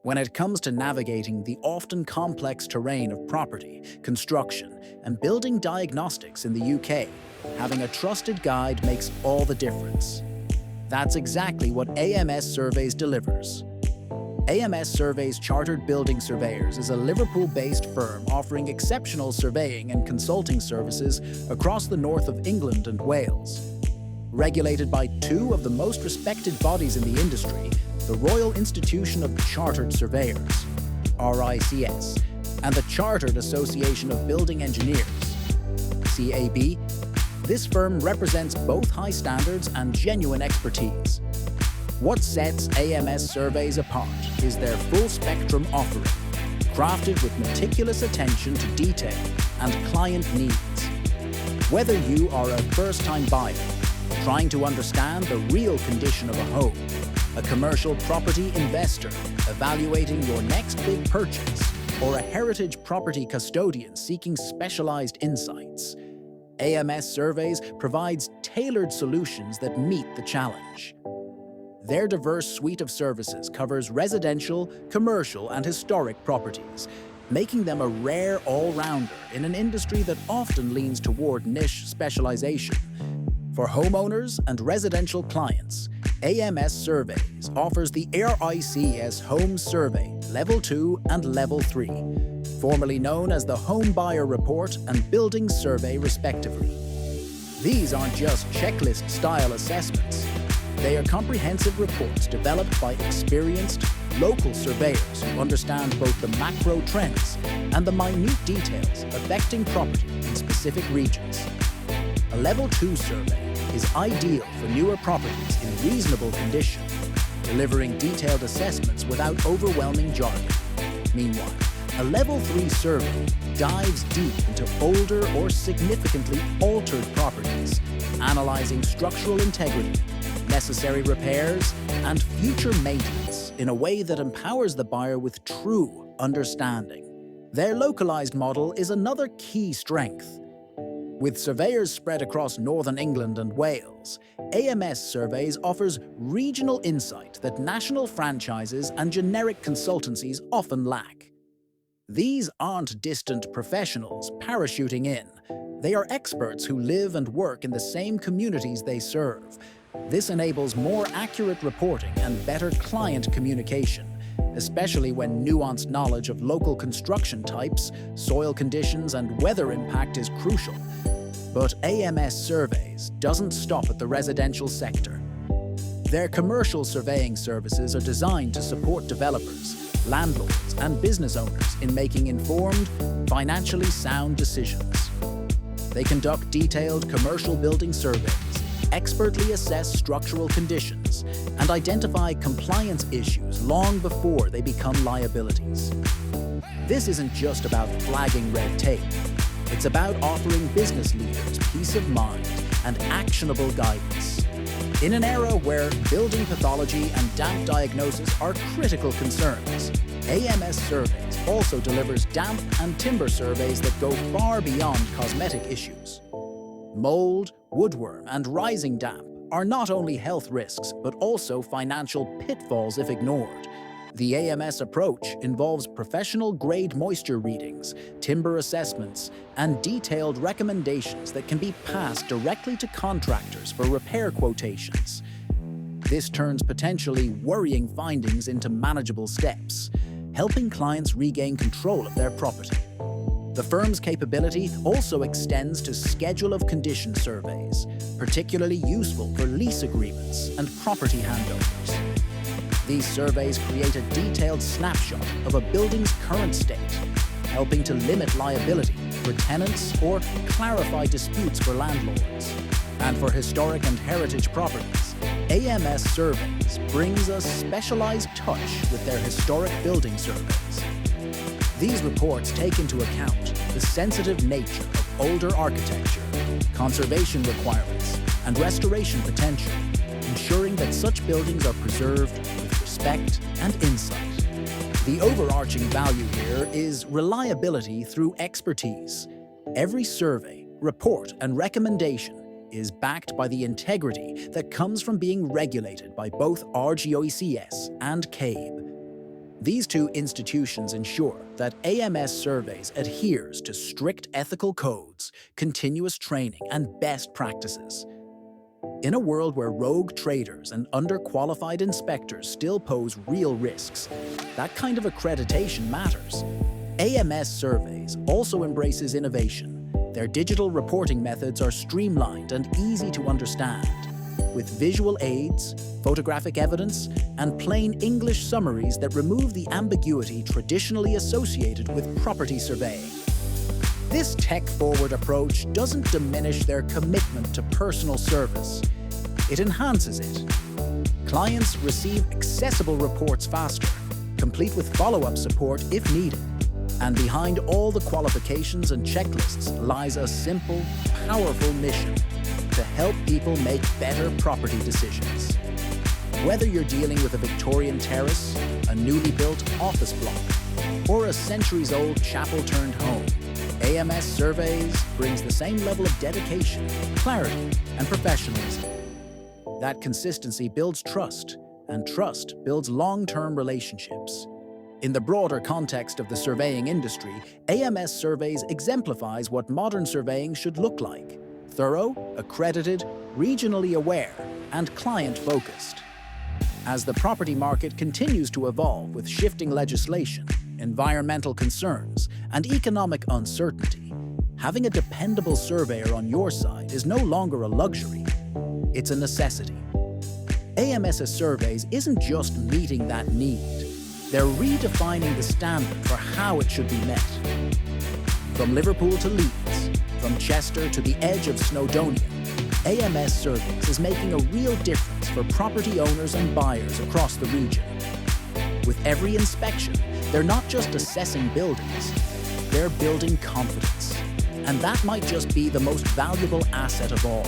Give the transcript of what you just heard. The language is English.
When it comes to navigating the often complex terrain of property, construction, and building diagnostics in the UK, having a trusted guide makes all the difference. That's exactly what AMS Surveys delivers. AMS Surveys Chartered Building Surveyors is a Liverpool-based firm offering exceptional surveying and consulting services across the north of England and Wales. Regulated by two of the most respected bodies in the industry, the Royal Institution of Chartered Surveyors, RICS, and the Chartered Association of Building Engineers, CAB, this firm represents both high standards and genuine expertise. What sets AMS Surveys apart is their full-spectrum offering, crafted with meticulous attention to detail and client needs. Whether you are a first-time buyer, trying to understand the real condition of a home, a commercial property investor evaluating your next big purchase, or a heritage property custodian seeking specialized insights, AMS Surveys provides tailored solutions that meet the challenge. Their diverse suite of services covers residential, commercial, and historic properties, making them a rare all-rounder in an industry that often leans toward niche specialization. For homeowners and residential clients, AMS Surveys offers the RICS Home Survey Level 2 and Level 3, formerly known as the Home Buyer Report and Building Survey respectively. These aren't just checklist-style assessments. They are comprehensive reports developed by experienced, local surveyors who understand both the macro trends and the minute details affecting property in specific regions. A Level 2 survey is ideal for newer properties in reasonable condition, delivering detailed assessments without overwhelming jargon. Meanwhile, a Level 3 survey dives deep into older or significantly altered properties, analyzing structural integrity, necessary repairs, and future maintenance in a way that empowers the buyer with true understanding. Their localized model is another key strength. With surveyors spread across northern England and Wales, AMS Surveys offers regional insight that national franchises and generic consultancies often lack. These aren't distant professionals parachuting in. They are experts who live and work in the same communities they serve. This enables more accurate reporting and better client communication, especially when nuanced knowledge of local construction types, soil conditions, and weather impact is crucial. But AMS Surveys doesn't stop at the residential sector. Their commercial surveying services are designed to support developers, landlords, and business owners in making informed, financially sound decisions. They conduct detailed commercial building surveys, expertly assess structural conditions, and identify compliance issues long before they become liabilities. This isn't just about flagging red tape. It's about offering business leaders peace of mind and actionable guidance. In an era where building pathology and damp diagnosis are critical concerns, AMS Surveys also delivers damp and timber surveys that go far beyond cosmetic issues. Mold, woodworm, and rising damp are not only health risks, but also financial pitfalls if ignored. The AMS approach involves professional-grade moisture readings, timber assessments, and detailed recommendations that can be passed directly to contractors for repair quotations. This turns potentially worrying findings into manageable steps, helping clients regain control of their property. The firm's capability also extends to schedule of condition surveys, particularly useful for lease agreements and property handovers. These surveys create a detailed snapshot of a building's current state, helping to limit liability for tenants or clarify disputes for landlords. And for historic and heritage properties, AMS Surveys brings a specialized touch with their historic building surveys. These reports take into account the sensitive nature of older architecture, conservation requirements, and restoration potential, ensuring that such buildings are preserved with respect and insight. The overarching value here is reliability through expertise. Every survey, report, and recommendation is backed by the integrity that comes from being regulated by both RGOECS and CAB. These two institutions ensure that AMS Surveys adheres to strict ethical codes, continuous training, and best practices. In a world where rogue traders and underqualified inspectors still pose real risks, that kind of accreditation matters. AMS Surveys also embraces innovation. Their digital reporting methods are streamlined and easy to understand, with visual aids, photographic evidence, and plain English summaries that remove the ambiguity traditionally associated with property surveying. This tech-forward approach doesn't diminish their commitment to personal service. It enhances it. Clients receive accessible reports faster, complete with follow-up support if needed. And behind all the qualifications and checklists lies a simple, powerful mission: to help people make better property decisions. Whether you're dealing with a Victorian terrace, a newly built office block, or a centuries-old chapel-turned-home, AMS Surveys brings the same level of dedication, clarity, and professionalism. That consistency builds trust, and trust builds long-term relationships. In the broader context of the surveying industry, AMS Surveys exemplifies what modern surveying should look like: thorough, accredited, regionally aware, and client-focused. As the property market continues to evolve with shifting legislation, environmental concerns, and economic uncertainty, having a dependable surveyor on your side is no longer a luxury, it's a necessity. AMS Surveys isn't just meeting that need, they're redefining the standard for how it should be met. From Liverpool to Leeds, from Chester to the edge of Snowdonia, AMS Surveys is making a real difference for property owners and buyers across the region. With every inspection, they're not just assessing buildings, they're building confidence. And that might just be the most valuable asset of all.